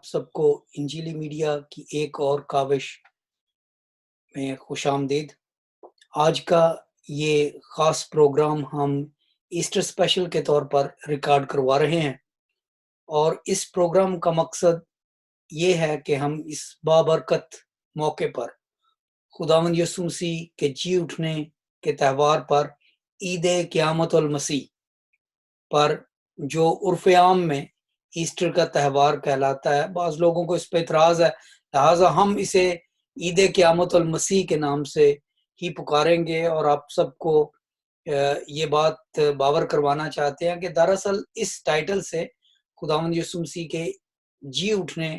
سب کو انجیلی میڈیا کی ایک اور کاوش میں خوش آمدید۔ آج کا یہ خاص پروگرام ہم ایسٹر اسپیشل کے طور پر ریکارڈ کروا رہے ہیں، اور اس پروگرام کا مقصد یہ ہے کہ ہم اس بابرکت موقع پر خداوند یسوع مسیح کے جی اٹھنے کے تہوار پر، عید قیامت المسیح پر، جو عرف عام میں ایسٹر کا تہوار کہلاتا ہے، بعض لوگوں کو اس پہ اعتراض ہے، لہٰذا ہم اسے عید قیامت المسیح کے نام سے ہی پکاریں گے، اور آپ سب کو یہ بات باور کروانا چاہتے ہیں کہ دراصل اس ٹائٹل سے خداوند یسوع مسیح کے جی اٹھنے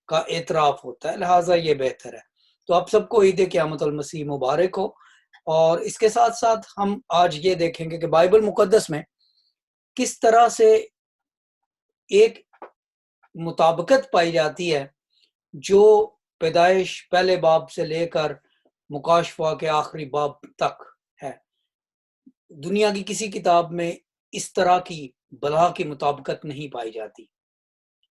کا اعتراف ہوتا ہے، لہٰذا یہ بہتر ہے۔ تو آپ سب کو عید قیامت المسیح مبارک ہو۔ اور اس کے ساتھ ساتھ ہم آج یہ دیکھیں گے کہ بائبل مقدس میں کس طرح سے ایک مطابقت پائی جاتی ہے جو پیدائش پہلے باب سے لے کر مکاشفہ کے آخری باب تک ہے۔ دنیا کی کسی کتاب میں اس طرح کی بلا کی مطابقت نہیں پائی جاتی۔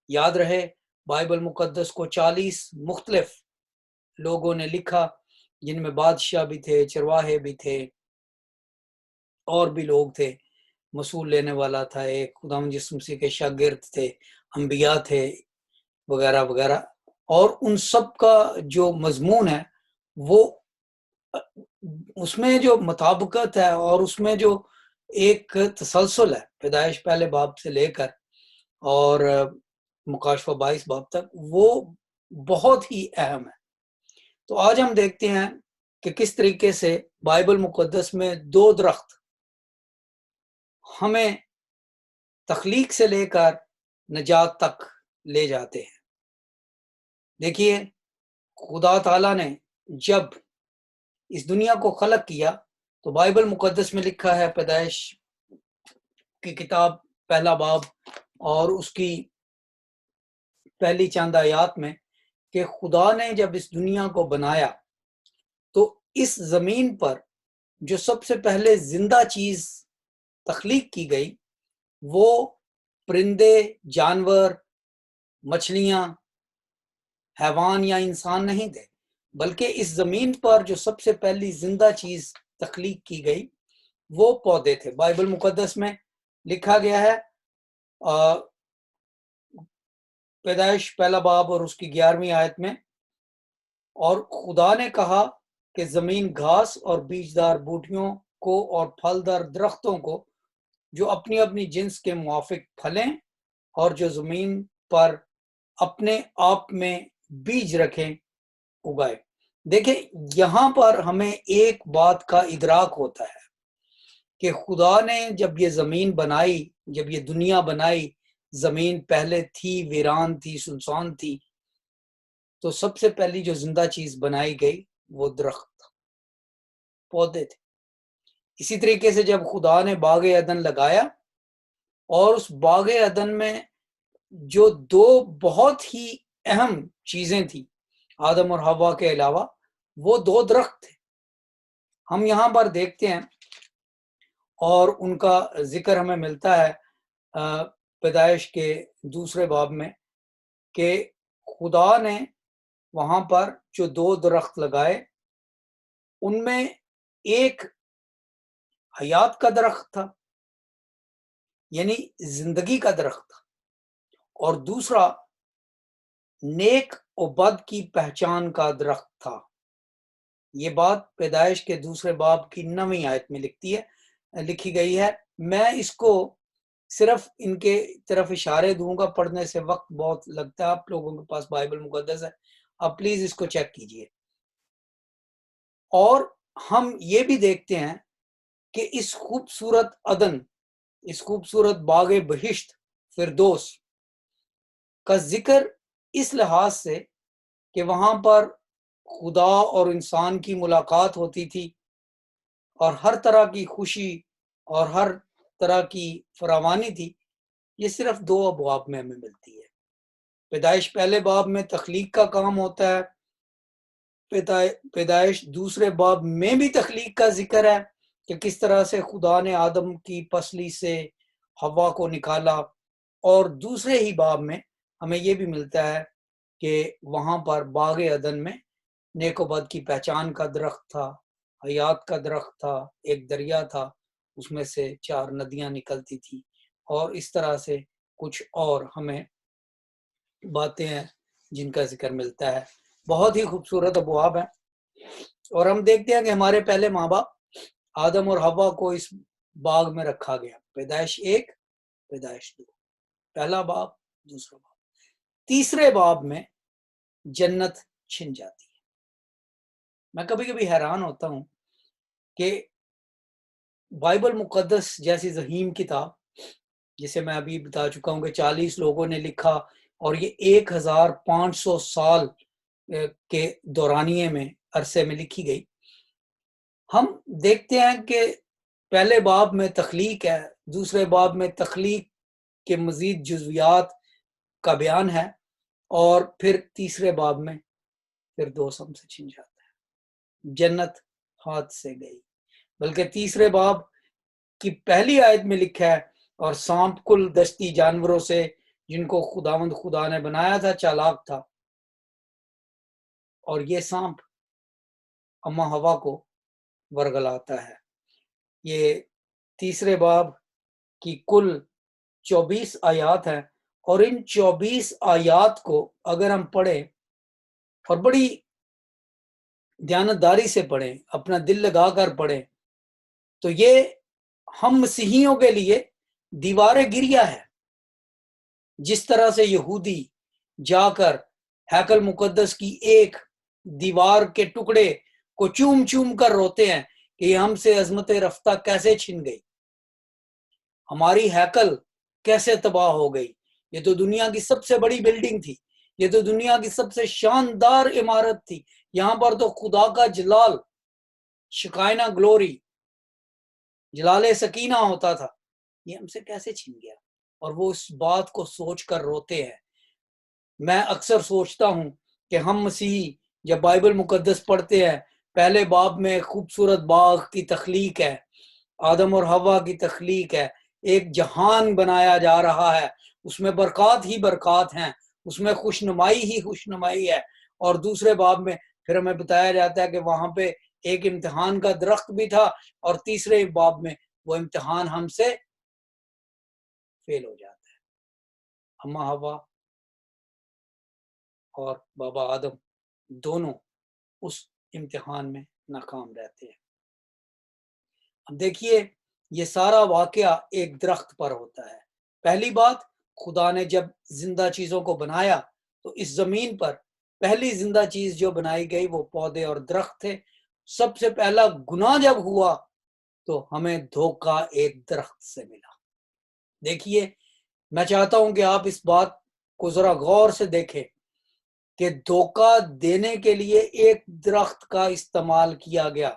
یاد رہے، بائبل مقدس کو 40 مختلف لوگوں نے لکھا، جن میں بادشاہ بھی تھے، چرواہے بھی تھے، اور بھی لوگ تھے، مسئول لینے والا تھا ایک، خداوند یسوع مسیح کے شاگرد تھے، انبیاء تھے، وغیرہ وغیرہ، اور ان سب کا جو مضمون ہے وہ اس میں جو مطابقت ہے اور اس میں جو ایک تسلسل ہے پیدائش پہلے باب سے لے کر اور مکاشفہ 22 باب تک، وہ بہت ہی اہم ہے۔ تو آج ہم دیکھتے ہیں کہ کس طریقے سے بائبل مقدس میں 2 درخت ہمیں تخلیق سے لے کر نجات تک لے جاتے ہیں۔ دیکھیے، خدا تعالیٰ نے جب اس دنیا کو خلق کیا تو بائبل مقدس میں لکھا ہے، پیدائش کی کتاب پہلا باب اور اس کی پہلی چند آیات میں، کہ خدا نے جب اس دنیا کو بنایا تو اس زمین پر جو سب سے پہلے زندہ چیز تخلیق کی گئی وہ پرندے، جانور، مچھلیاں، حیوان یا انسان نہیں تھے، بلکہ اس زمین پر جو سب سے پہلی زندہ چیز تخلیق کی گئی وہ پودے تھے۔ بائبل مقدس میں لکھا گیا ہے، پیدائش پہلا باب اور اس کی 11ویں آیت میں، اور خدا نے کہا کہ زمین گھاس اور بیجدار بوٹیوں کو اور پھلدار درختوں کو جو اپنی اپنی جنس کے موافق پھلیں اور جو زمین پر اپنے آپ میں بیج رکھیں اگائے۔ دیکھیں، یہاں پر ہمیں ایک بات کا ادراک ہوتا ہے کہ خدا نے جب یہ زمین بنائی، جب یہ دنیا بنائی، زمین پہلے تھی، ویران تھی، سنسان تھی، تو سب سے پہلی جو زندہ چیز بنائی گئی وہ درخت، پودے تھے۔ اسی طریقے سے جب خدا نے باغ عدن لگایا، اور اس باغ عدن میں جو 2 بہت ہی اہم چیزیں تھیں آدم اور حوا کے علاوہ، وہ 2 درخت تھے۔ ہم یہاں پر دیکھتے ہیں اور ان کا ذکر ہمیں ملتا ہے پیدائش کے 2 باب میں، کہ خدا نے وہاں پر جو 2 درخت لگائے، ان میں ایک حیات کا درخت تھا، یعنی زندگی کا درخت تھا، اور دوسرا نیک و بد کی پہچان کا درخت تھا۔ یہ بات پیدائش کے 2 باب کی 9ویں آیت میں لکھی گئی ہے۔ میں اس کو صرف ان کے طرف اشارے دوں گا، پڑھنے سے وقت بہت لگتا ہے، آپ لوگوں کے پاس بائبل مقدس ہے، آپ پلیز اس کو چیک کیجئے۔ اور ہم یہ بھی دیکھتے ہیں کہ اس خوبصورت عدن، اس خوبصورت باغ بہشت فردوس کا ذکر اس لحاظ سے کہ وہاں پر خدا اور انسان کی ملاقات ہوتی تھی، اور ہر طرح کی خوشی اور ہر طرح کی فراوانی تھی۔ یہ صرف 2 ابواب میں ہمیں ملتی ہے۔ پیدائش پہلے باب میں تخلیق کا کام ہوتا ہے، پیدائش 2 باب میں بھی تخلیق کا ذکر ہے کہ کس طرح سے خدا نے آدم کی پسلی سے حوا کو نکالا، اور دوسرے ہی باب میں ہمیں یہ بھی ملتا ہے کہ وہاں پر باغ عدن میں نیک و بد کی پہچان کا درخت تھا، حیات کا درخت تھا، ایک دریا تھا، اس میں سے 4 ندیاں نکلتی تھی، اور اس طرح سے کچھ اور ہمیں باتیں ہیں جن کا ذکر ملتا ہے۔ بہت ہی خوبصورت ابواب ہیں، اور ہم دیکھتے ہیں کہ ہمارے پہلے ماں باپ آدم اور حوا کو اس باغ میں رکھا گیا۔ پیدائش 1، پیدائش 2، پہلا باب، دوسرا باب۔ تیسرے باب میں جنت چھن جاتی ہے۔ میں کبھی کبھی حیران ہوتا ہوں کہ بائبل مقدس جیسی ذہین کتاب، جسے میں ابھی بتا چکا ہوں کہ 40 لوگوں نے لکھا، اور یہ 1500 سال کے دورانیے میں عرصے میں لکھی گئی، ہم دیکھتے ہیں کہ پہلے باب میں تخلیق ہے، دوسرے باب میں تخلیق کے مزید جزویات کا بیان ہے، اور پھر تیسرے باب میں پھر دوسم سے چھن جاتا ہے، جنت ہاتھ سے گئی۔ بلکہ تیسرے باب کی پہلی آیت میں لکھا ہے، اور سانپ کل دشتی جانوروں سے جن کو خداوند خدا نے بنایا تھا چالاک تھا، اور یہ سانپ اماں ہوا کو ورگلاتا ہے۔ یہ تیسرے باب کی کل 24 آیات ہیں، اور ان 24 آیات کو اگر ہم پڑھیں اور بڑی دیانتداری سے پڑھیں، اپنا دل لگا کر پڑھیں، تو یہ ہم مسیحیوں کے لیے دیوار گریہ ہے۔ جس طرح سے یہودی جا کر ہیکل مقدس کی ایک دیوار کے ٹکڑے کو چوم چوم کر روتے ہیں کہ یہ ہم سے عظمت رفتہ کیسے چھن گئی، ہماری ہیکل کیسے تباہ ہو گئی، یہ تو دنیا کی سب سے بڑی بلڈنگ تھی، یہ تو دنیا کی سب سے شاندار عمارت تھی، یہاں پر تو خدا کا جلال، شکائنہ گلوری، جلال سکینہ ہوتا تھا، یہ ہم سے کیسے چھن گیا۔ اور وہ اس بات کو سوچ کر روتے ہیں۔ میں اکثر سوچتا ہوں کہ ہم مسیحی جب بائبل مقدس پڑھتے ہیں، پہلے باب میں خوبصورت باغ کی تخلیق ہے، آدم اور حوا کی تخلیق ہے، ایک جہان بنایا جا رہا ہے، اس میں برکات ہی برکات ہیں، اس میں خوشنمائی ہی خوشنمائی ہے، اور دوسرے باب میں پھر ہمیں بتایا جاتا ہے کہ وہاں پہ ایک امتحان کا درخت بھی تھا، اور تیسرے باب میں وہ امتحان ہم سے فیل ہو جاتا ہے۔ اماں حوا اور بابا آدم دونوں اس امتحان میں ناکام رہتے ہیں۔ اب دیکھیے، یہ سارا واقعہ ایک درخت پر ہوتا ہے۔ پہلی بات، خدا نے جب زندہ چیزوں کو بنایا تو اس زمین پر پہلی زندہ چیز جو بنائی گئی وہ پودے اور درخت تھے۔ سب سے پہلا گناہ جب ہوا تو ہمیں دھوکہ ایک درخت سے ملا۔ دیکھیے، میں چاہتا ہوں کہ آپ اس بات کو ذرا غور سے دیکھیں کہ دھوکہ دینے کے لیے ایک درخت کا استعمال کیا گیا،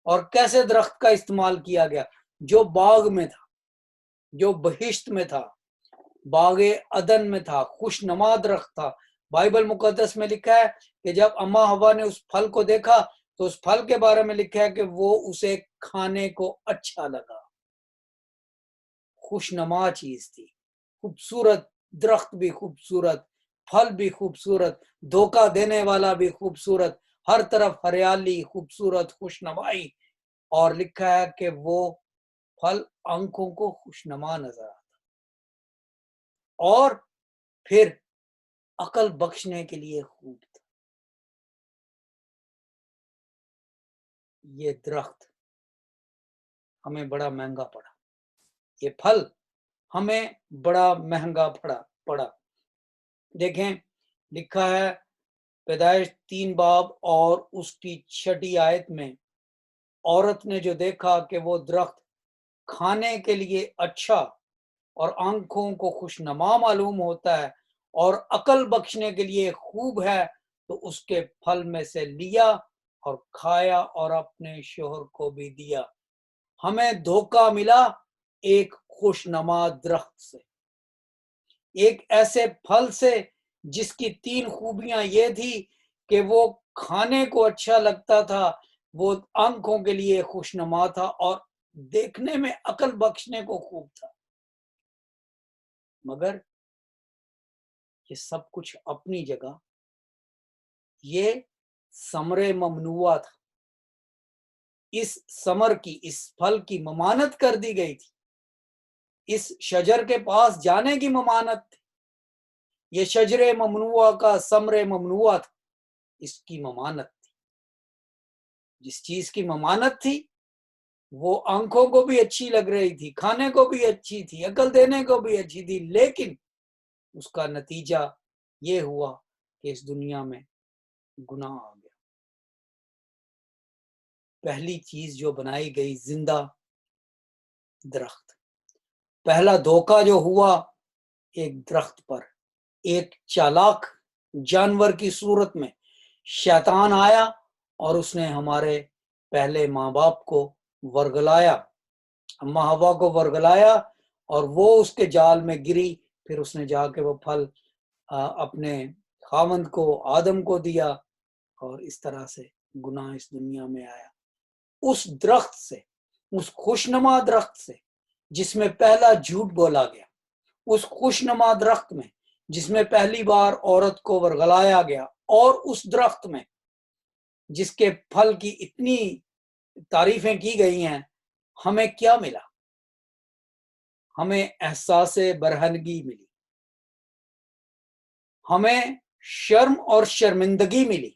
اور کیسے درخت کا استعمال کیا گیا؟ جو باغ میں تھا، جو بہشت میں تھا، باغ عدن میں تھا، خوش نما درخت تھا۔ بائبل مقدس میں لکھا ہے کہ جب اماں حوا نے اس پھل کو دیکھا تو اس پھل کے بارے میں لکھا ہے کہ وہ اسے کھانے کو اچھا لگا۔ خوش نما چیز تھی، خوبصورت درخت بھی خوبصورت، پھل بھی خوبصورت، دھوکہ دینے والا بھی خوبصورت، ہر طرف ہریالی، خوبصورت، خوشنمائی، اور لکھا ہے کہ وہ پھل آنکھوں کو خوشنما نظر آتا، اور پھر عقل بخشنے کے لیے خوب تھا۔ یہ درخت ہمیں بڑا مہنگا پڑا، یہ پھل ہمیں بڑا مہنگا پڑا۔ دیکھیں، لکھا ہے پیدائش 3 باب اور اس کی 6 آیت میں، عورت نے جو دیکھا کہ وہ درخت کھانے کے لیے اچھا اور آنکھوں کو خوشنما معلوم ہوتا ہے اور عقل بخشنے کے لیے خوب ہے، تو اس کے پھل میں سے لیا اور کھایا اور اپنے شوہر کو بھی دیا۔ ہمیں دھوکہ ملا ایک خوشنما درخت سے، ایک ایسے پھل سے جس کی 3 خوبیاں یہ تھی کہ وہ کھانے کو اچھا لگتا تھا، وہ آنکھوں کے لیے خوشنما تھا، اور دیکھنے میں عقل بخشنے کو خوب تھا۔ مگر یہ سب کچھ اپنی جگہ یہ ثمر ممنوع تھا، اس ثمر کی، اس پھل کی ممانت کر دی گئی تھی، اس شجر کے پاس جانے کی ممانت تھی، یہ شجر ممنوع کا ثمر ممنوع تھا، اس کی ممانت تھی۔ جس چیز کی ممانت تھی وہ آنکھوں کو بھی اچھی لگ رہی تھی، کھانے کو بھی اچھی تھی، عقل دینے کو بھی اچھی تھی، لیکن اس کا نتیجہ یہ ہوا کہ اس دنیا میں گناہ آ گیا۔ پہلی چیز جو بنائی گئی زندہ درخت، پہلا دھوکہ جو ہوا ایک درخت پر، ایک چالاک جانور کی صورت میں شیطان آیا اور اس نے ہمارے پہلے ماں باپ کو ورگلایا، اماں ہوا کو ورگلایا، اور وہ اس کے جال میں گری۔ پھر اس نے جا کے وہ پھل اپنے خاوند کو، آدم کو دیا، اور اس طرح سے گناہ اس دنیا میں آیا۔ اس درخت سے، اس خوشنما درخت سے جس میں پہلا جھوٹ بولا گیا، اس خوشنما درخت میں جس میں پہلی بار عورت کو ورگلایا گیا، اور اس درخت میں جس کے پھل کی اتنی تعریفیں کی گئی ہیں، ہمیں کیا ملا؟ ہمیں احساس برہنگی ملی، ہمیں شرم اور شرمندگی ملی،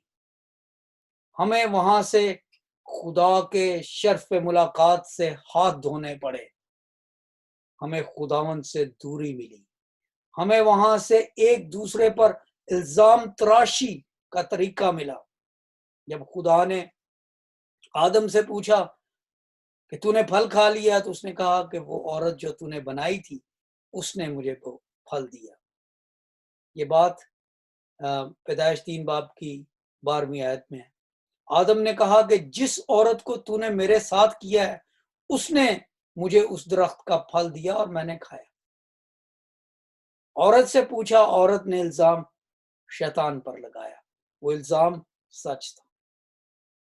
ہمیں وہاں سے خدا کے شرف ملاقات سے ہاتھ دھونے پڑے، ہمیں خداوند سے دوری ملی، ہمیں وہاں سے ایک دوسرے پر الزام تراشی کا طریقہ ملا۔ جب خدا نے آدم سے پوچھا کہ تو نے پھل کھا لیا، تو اس نے کہا کہ وہ عورت جو تو نے بنائی تھی اس نے مجھے کو پھل دیا۔ یہ بات پیدائش 3 باب کی 12ویں آیت میں ہے۔ آدم نے کہا کہ جس عورت کو تو نے میرے ساتھ کیا ہے اس نے مجھے اس درخت کا پھل دیا اور میں نے کھایا۔ عورت سے پوچھا، عورت نے الزام شیطان پر لگایا، وہ الزام سچ تھا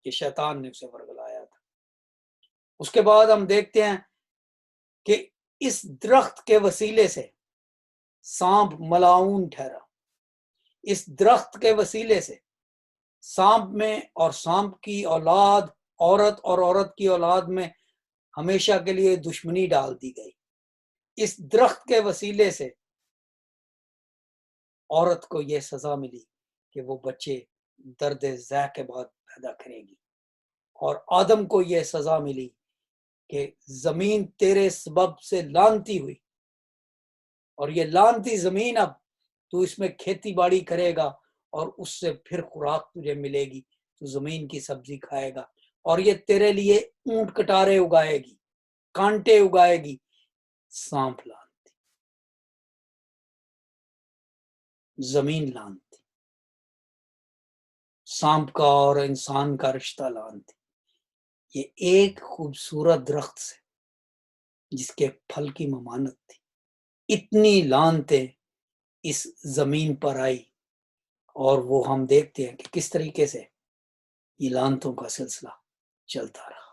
کہ شیطان نے اسے ورگلایا تھا۔ اس کے بعد ہم دیکھتے ہیں کہ اس درخت کے وسیلے سے سانپ ملاعون ٹھہرا، اس درخت کے وسیلے سے سانپ میں اور سانپ کی اولاد عورت اور عورت کی اولاد میں ہمیشہ کے لیے دشمنی ڈال دی گئی۔ اس درخت کے وسیلے سے عورت کو یہ سزا ملی کہ وہ بچے درد ذہ کے بعد پیدا کرے گی، اور آدم کو یہ سزا ملی کہ زمین تیرے سبب سے لعنتی ہوئی، اور یہ لعنتی زمین اب تو اس میں کھیتی باڑی کرے گا اور اس سے پھر خوراک تجھے ملے گی، تو زمین کی سبزی کھائے گا، اور یہ تیرے لیے اونٹ کٹارے اگائے گی، کانٹے اگائے گی۔ سانپ لعنتی، زمین لعنتی، سانپ کا اور انسان کا رشتہ لعنتی۔ یہ ایک خوبصورت درخت سے جس کے پھل کی ممانت تھی، اتنی لعنتیں اس زمین پر آئی، اور وہ ہم دیکھتے ہیں کہ کس طریقے سے یہ لعنتوں کا سلسلہ چلتا رہا۔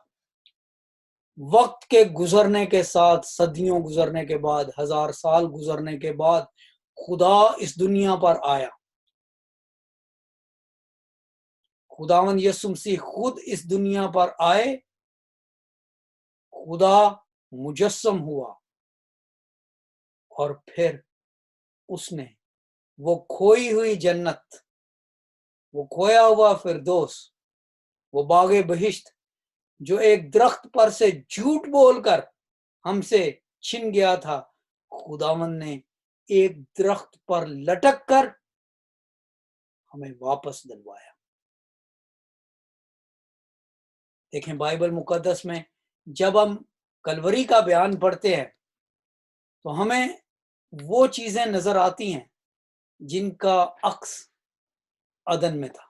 وقت کے گزرنے کے ساتھ، صدیوں گزرنے کے بعد، 1000 سال گزرنے کے بعد خدا اس دنیا پر آیا، خداوند یسوع مسیح خود اس دنیا پر آئے، خدا مجسم ہوا، اور پھر اس نے وہ کھوئی ہوئی جنت، وہ کھویا ہوا فردوس، وہ باغ بہشت جو ایک درخت پر سے جھوٹ بول کر ہم سے چھن گیا تھا، خداوند نے ایک درخت پر لٹک کر ہمیں واپس دلوایا۔ دیکھیں بائبل مقدس میں جب ہم کلوری کا بیان پڑھتے ہیں تو ہمیں وہ چیزیں نظر آتی ہیں جن کا عکس عدن میں تھا،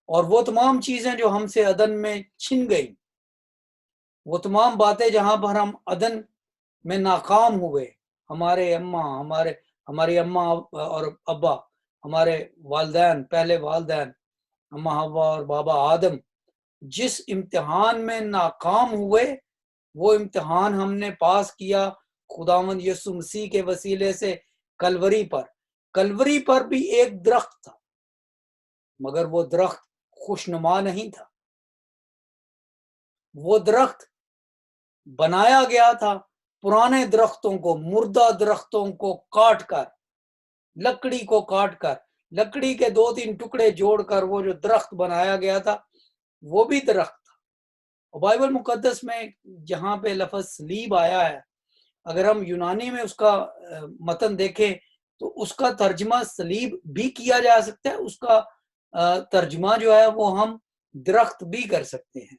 اور وہ تمام چیزیں جو ہم سے عدن میں چھن گئی، وہ تمام باتیں جہاں پر ہم عدن میں ناکام ہوئے، ہماری اماں اور ابا، ہمارے والدین، پہلے والدین اماں ہوا اور بابا آدم جس امتحان میں ناکام ہوئے، وہ امتحان ہم نے پاس کیا خداوند یسوع مسیح کے وسیلے سے کلوری پر۔ کلوری پر بھی ایک درخت تھا، مگر وہ درخت خوشنما نہیں تھا. وہ درخت بنایا گیا تھا پرانے درختوں کو، مردہ درختوں کو کاٹ کر، لکڑی کو کاٹ کر، لکڑی کے 2-3 ٹکڑے جوڑ کر وہ جو درخت بنایا گیا تھا وہ بھی درخت تھا. اور بائبل مقدس میں جہاں پہ لفظ صلیب آیا ہے، اگر ہم یونانی میں اس کا متن دیکھیں تو اس کا ترجمہ صلیب بھی کیا جا سکتا ہے، اس کا ترجمہ جو ہے وہ ہم درخت بھی کر سکتے ہیں.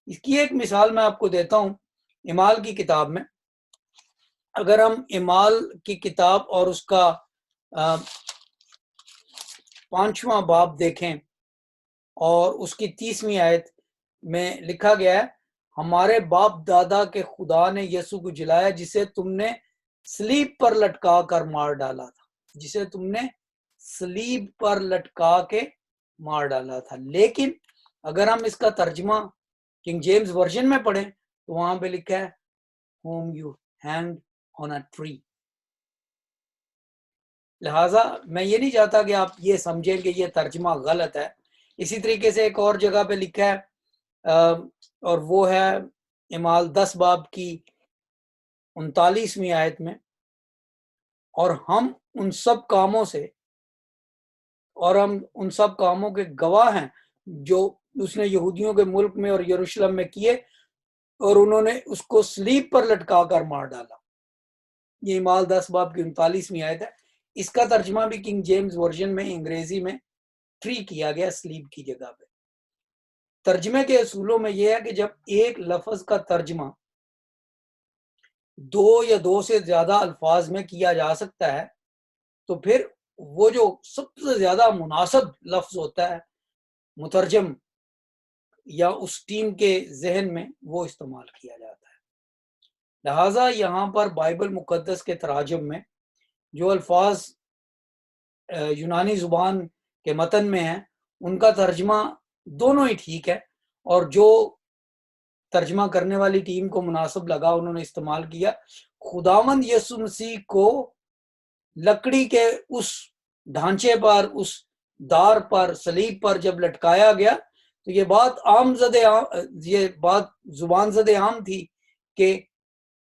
اس کی ایک مثال میں آپ کو دیتا ہوں. اعمال کی کتاب میں اگر ہم اعمال کی کتاب اور اس کا 5واں باب دیکھیں اور اس کی 30ویں آیت میں لکھا گیا ہے، ہمارے باپ دادا کے خدا نے یسوع کو جلایا جسے تم نے صلیب پر لٹکا کر مار ڈالا تھا، جسے تم نے صلیب پر لٹکا کے مار ڈالا تھا. لیکن اگر ہم اس کا ترجمہ کنگ جیمز ورژن میں پڑھیں تو وہاں پہ لکھا ہے whom you hanged on a tree. لہٰذا میں یہ نہیں چاہتا کہ آپ یہ سمجھیں کہ یہ ترجمہ غلط ہے. اسی طریقے سے ایک اور جگہ پہ لکھا ہے اور وہ ہے اعمال 10 باب کی 39ویں آیت میں، اور ہم ان سب کاموں کے گواہ ہیں جو اس نے یہودیوں کے ملک میں اور یروشلم میں کیے، اور انہوں نے اس کو صلیب پر لٹکا کر مار ڈالا. یہ اعمال 10 باب کی 39ویں آیت ہے. اس کا ترجمہ بھی کنگ جیمز ورژن میں انگریزی میں ٹری کیا گیا صلیب کی جگہ پہ. ترجمے کے اصولوں میں یہ ہے کہ جب ایک لفظ کا ترجمہ 2 یا 2 سے زیادہ الفاظ میں کیا جا سکتا ہے تو پھر وہ جو سب سے زیادہ مناسب لفظ ہوتا ہے مترجم یا اس ٹیم کے ذہن میں وہ استعمال کیا جاتا ہے. لہٰذا یہاں پر بائبل مقدس کے تراجم میں جو الفاظ یونانی زبان کے متن میں ہیں ان کا ترجمہ دونوں ہی ٹھیک ہے، اور جو ترجمہ کرنے والی ٹیم کو مناسب لگا انہوں نے استعمال کیا. خداوند یسوع مسیح کو لکڑی کے اس ڈھانچے پر، اس دار پر، صلیب پر جب لٹکایا گیا تو یہ بات زبان زد عام تھی کہ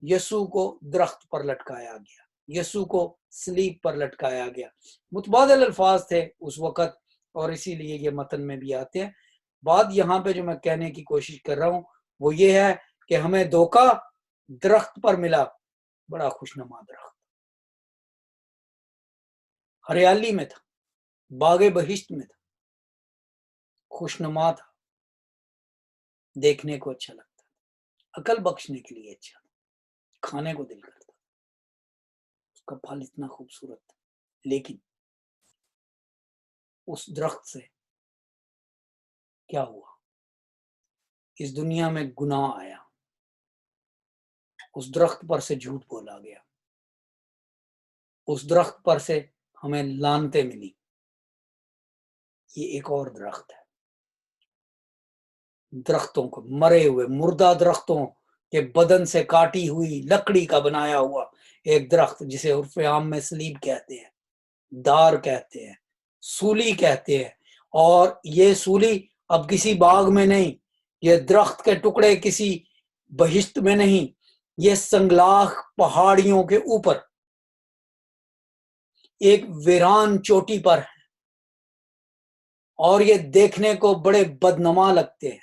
یسوع کو درخت پر لٹکایا گیا، یسوع کو صلیب پر لٹکایا گیا. متبادل الفاظ تھے اس وقت اور اسی لیے یہ متن میں بھی آتے ہیں. بات یہاں پہ جو میں کہنے کی کوشش کر رہا ہوں وہ یہ ہے کہ ہمیں دھوکہ درخت پر ملا، بڑا خوشنما درخت، ہریالی میں تھا، باغ بہشت میں تھا، خوشنما تھا، دیکھنے کو اچھا لگتا، عقل بخشنے کے لیے اچھا، کھانے کو دل کرتا، اس کا پھل اتنا خوبصورت تھا. لیکن اس درخت سے کیا ہوا؟ اس دنیا میں گناہ آیا، اس درخت پر سے جھوٹ بولا گیا، اس درخت پر سے ہمیں لعنتیں ملی. یہ ایک اور درخت ہے، درختوں کو، مرے ہوئے مردہ درختوں کے بدن سے کاٹی ہوئی لکڑی کا بنایا ہوا ایک درخت جسے عرف عام میں صلیب کہتے ہیں، دار کہتے ہیں، سولی کہتے ہیں. اور یہ سولی اب کسی باغ میں نہیں، یہ درخت کے ٹکڑے کسی بہشت میں نہیں، یہ سنگلاخ پہاڑیوں کے اوپر ایک ویران چوٹی پر ہے، اور یہ دیکھنے کو بڑے بدنما لگتے ہیں.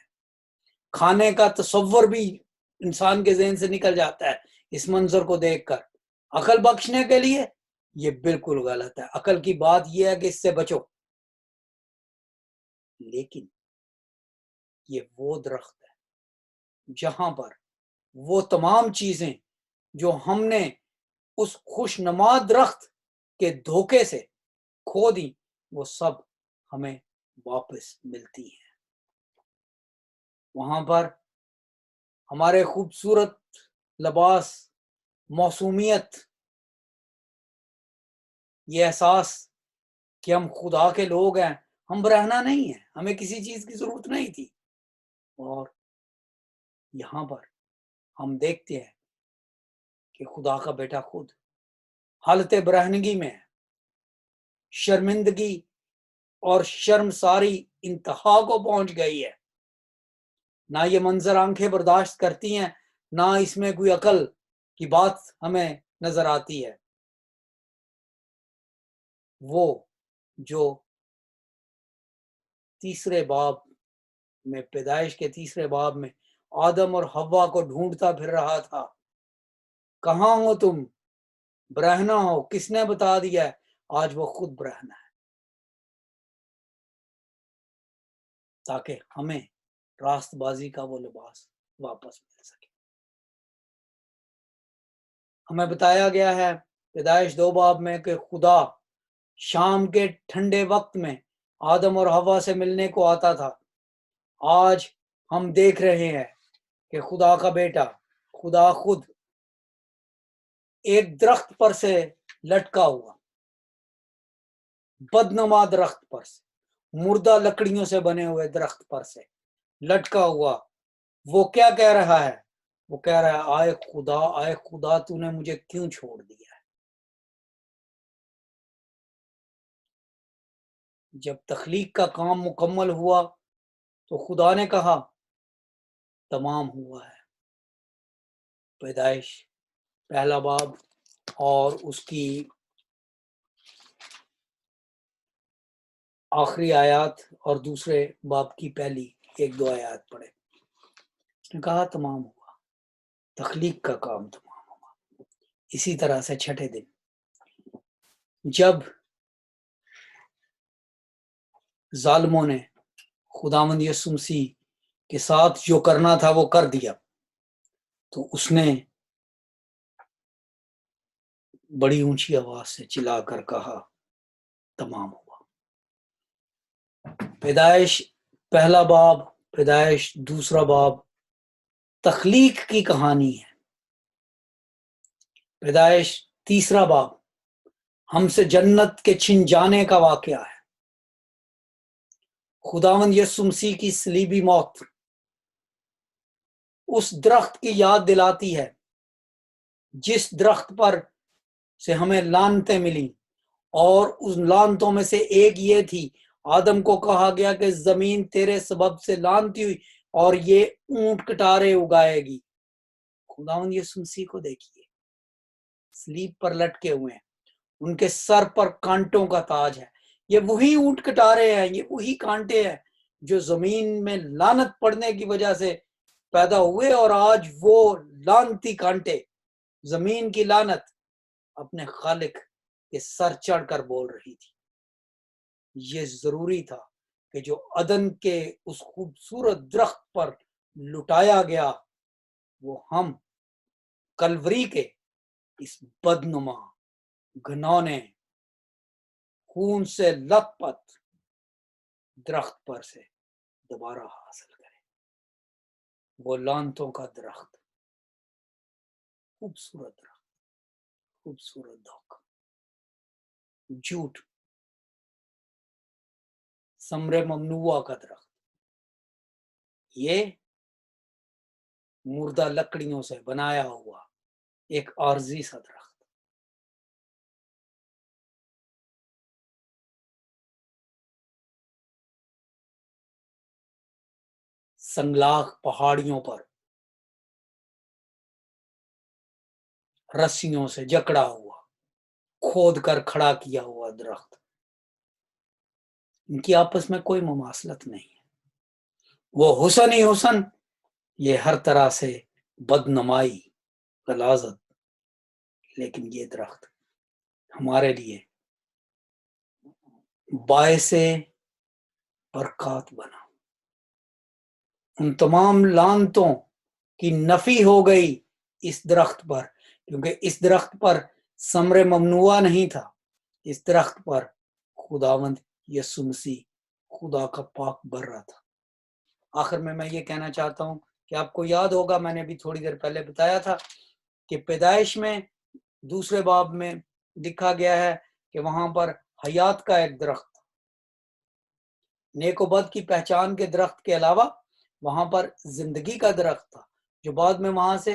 کھانے کا تصور بھی انسان کے ذہن سے نکل جاتا ہے اس منظر کو دیکھ کر. عقل بخشنے کے لیے یہ بالکل غلط ہے. عقل کی بات یہ ہے کہ اس سے بچو. لیکن یہ وہ درخت ہے جہاں پر وہ تمام چیزیں جو ہم نے اس خوشنما درخت کے دھوکے سے کھو دی وہ سب ہمیں واپس ملتی ہیں. وہاں پر ہمارے خوبصورت لباس، موسومیت، یہ احساس کہ ہم خدا کے لوگ ہیں، ہم برہنہ نہیں ہیں، ہمیں کسی چیز کی ضرورت نہیں تھی. اور یہاں پر ہم دیکھتے ہیں کہ خدا کا بیٹا خود حالت برہنگی میں ہے، شرمندگی اور شرمساری انتہا کو پہنچ گئی ہے. نہ یہ منظر آنکھیں برداشت کرتی ہیں، نہ اس میں کوئی عقل کی بات ہمیں نظر آتی ہے. وہ جو تیسرے باب میں، پیدائش کے تیسرے باب میں آدم اور حوا کو ڈھونڈتا پھر رہا تھا، کہاں ہو تم، برہنہ ہو، کس نے بتا دیا ہے؟ آج وہ خود برہنہ ہے، تاکہ ہمیں راست بازی کا وہ لباس واپس مل سکے. ہمیں بتایا گیا ہے پیدائش 2 باب میں کہ خدا شام کے ٹھنڈے وقت میں آدم اور حوا سے ملنے کو آتا تھا. آج ہم دیکھ رہے ہیں کہ خدا کا بیٹا، خدا خود ایک درخت پر سے لٹکا ہوا، بدنما درخت پر سے، مردہ لکڑیوں سے بنے ہوئے درخت پر سے لٹکا ہوا، وہ کیا کہہ رہا ہے؟ وہ کہہ رہا ہے، آئے خدا تو نے مجھے کیوں چھوڑ دیا ہے؟ جب تخلیق کا کام مکمل ہوا تو خدا نے کہا تمام ہوا ہے. پیدائش 1 باب اور اس کی آخری آیات اور 2 باب کی پہلی 1-2 آیات پڑھے. اس نے کہا تمام ہوا، تخلیق کا کام تمام ہوا. اسی طرح سے 6 دن جب ظالموں نے خداوند یسوع مسیح کے ساتھ جو کرنا تھا وہ کر دیا، تو اس نے بڑی اونچی آواز سے چلا کر کہا تمام ہوا. پیدائش 1 باب، پیدائش 2 باب تخلیق کی کہانی ہے. پیدائش 3 باب ہم سے جنت کے چھن جانے کا واقعہ ہے. خداوند یسوع مسیح کی صلیبی موت اس درخت کی یاد دلاتی ہے جس درخت پر سے ہمیں لعنتیں ملی، اور اس لعنتوں میں سے ایک یہ تھی، آدم کو کہا گیا کہ زمین تیرے سبب سے لعنتی ہوئی اور یہ اونٹ کٹارے اگائے گی. خداوند یسوع مسیح کو دیکھیے، صلیب پر لٹکے ہوئے ہیں، ان کے سر پر کانٹوں کا تاج ہے. یہ وہی اونٹ کٹارے ہیں، یہ وہی کانٹے ہیں جو زمین میں لعنت پڑنے کی وجہ سے پیدا ہوئے، اور آج وہ لعنتی کانٹے، زمین کی لعنت اپنے خالق کے سر چڑھ کر بول رہی تھی. یہ ضروری تھا کہ جو عدن کے اس خوبصورت درخت پر لٹایا گیا، وہ ہم کلوری کے اس بدنما گھنونے خون سے لت پت درخت پر سے دوبارہ حاصل کرے. وہ لعنتوں کا درخت، خوبصورت درخت، خوبصورت دھوکہ، جھوٹ، ثمر ممنوع کا درخت، یہ مردہ لکڑیوں سے بنایا ہوا ایک عارضی سا درخت. سنگلاخ پہاڑیوں پر رسیوں سے جکڑا ہوا، کھود کر کھڑا کیا ہوا درخت، ان کی آپس میں کوئی مماثلت نہیں ہے. وہ حسن ہی حسن، یہ ہر طرح سے بدنمائی، غلاظت. لیکن یہ درخت ہمارے لیے باعث برکات بنا. ان تمام لعنتوں کی نفی ہو گئی اس درخت پر، کیونکہ اس درخت پر ثمر ممنوع نہیں تھا. اس درخت پر خداوند یسوع مسیح، خدا کا پاک برہ تھا. آخر میں یہ کہنا چاہتا ہوں کہ آپ کو یاد ہوگا، میں نے بھی تھوڑی دیر پہلے بتایا تھا کہ پیدائش میں 2 باب میں لکھا گیا ہے کہ وہاں پر حیات کا ایک درخت، نیک و بد کی پہچان کے درخت کے علاوہ وہاں پر زندگی کا درخت تھا، جو بعد میں وہاں سے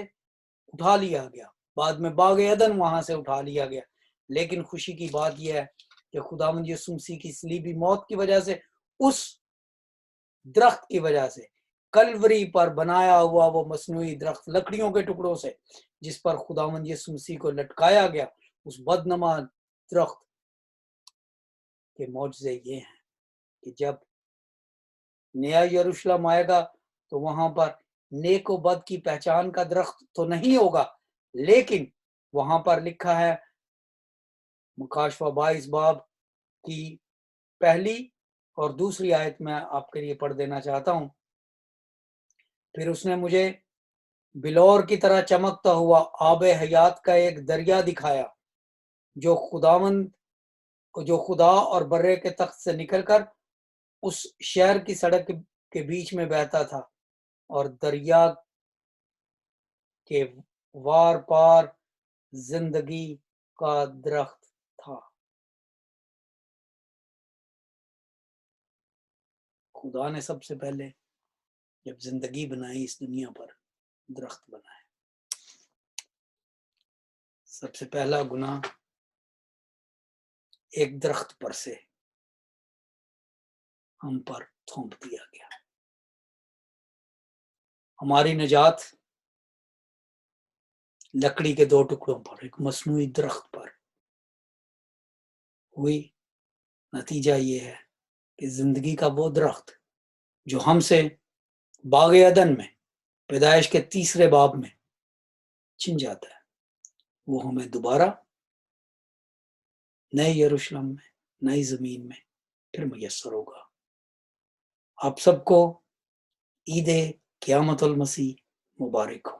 اٹھا لیا گیا، بعد میں باغ عدن وہاں سے اٹھا لیا گیا. لیکن خوشی کی بات یہ ہے کہ خداوند یسوع مسیح کی صلیبی موت کی وجہ سے، اس درخت کی وجہ سے، کلوری پر بنایا ہوا وہ مصنوعی درخت لکڑیوں کے ٹکڑوں سے جس پر خداوند یسوع مسیح کو لٹکایا گیا، اس بدنما درخت کے معجزے یہ ہیں کہ جب نیا یروشلم آئے گا تو وہاں پر نیک و بد کی پہچان کا درخت تو نہیں ہوگا، لیکن وہاں پر لکھا ہے مکاشفہ 22 باب کی پہلی اور دوسری آیت میں آپ کے لیے پڑھ دینا چاہتا ہوں۔ پھر اس نے مجھے بلور کی طرح چمکتا ہوا آب حیات کا ایک دریا دکھایا جو خدا اور برے کے تخت سے نکل کر اس شہر کی سڑک کے بیچ میں بہتا تھا، اور دریا کے وار پار زندگی کا درخت تھا۔ خدا نے سب سے پہلے جب زندگی بنائی اس دنیا پر درخت بنائے۔ سب سے پہلا گناہ ایک درخت پر سے ہم پر تھوپ دیا گیا۔ ہماری نجات لکڑی کے 2 ٹکڑوں پر، ایک مصنوعی درخت پر ہوئی۔ نتیجہ یہ ہے کہ زندگی کا وہ درخت جو ہم سے باغ عدن میں پیدائش کے 3 باب میں چھن جاتا ہے، وہ ہمیں دوبارہ نئے یروشلم میں، نئی زمین میں پھر میسر ہوگا۔ آپ سب کو عید قیامت المسیح مبارک ہو۔